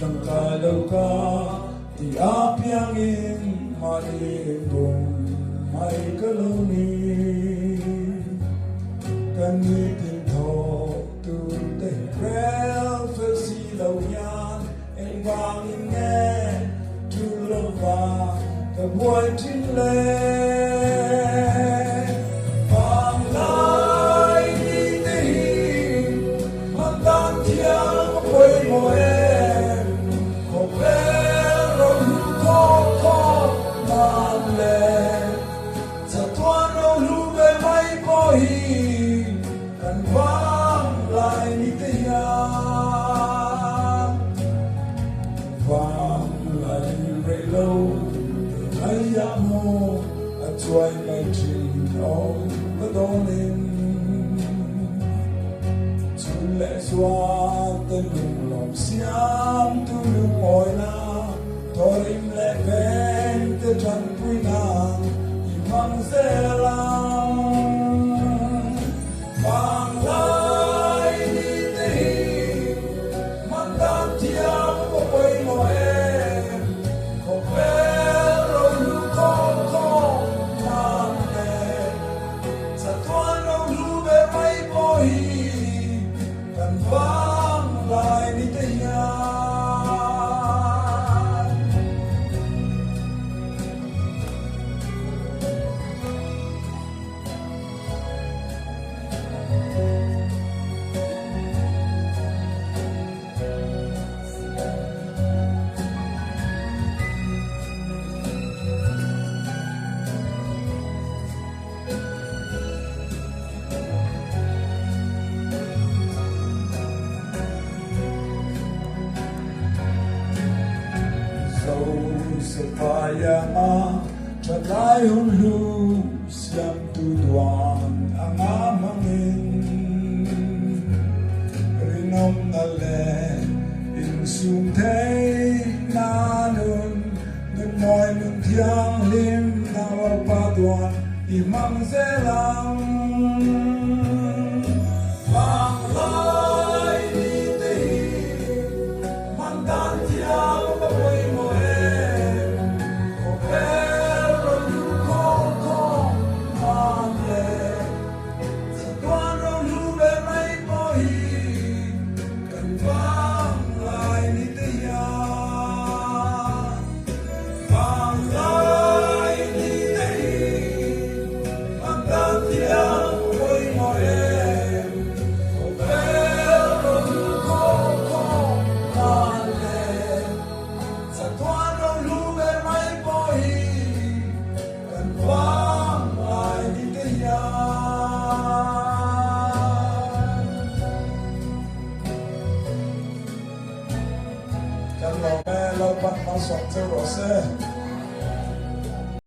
Sangkalaw ti apyangin malibong may kaluni kanitin to tunday krel fasilaw yan ang bangin nga tulava kabuhay tinle panglay ditihin magdantiyang apoy mo kan vang lai ni te ya vang lai re lo ai ya mo a choi mai chin on the dawning chu le swa te lung lom siam tu lu moi na thorim le ven te chan pui na i mang se la Sapaya Chalay hulu siyang tuduan ang amangin Rinom na le insung thay nanun Nanoy nun tiyang lim na warpaduan imang zelang Panglay ditihin mandan tiyang baboy mo Lo bắt nó soạn cho rõ xe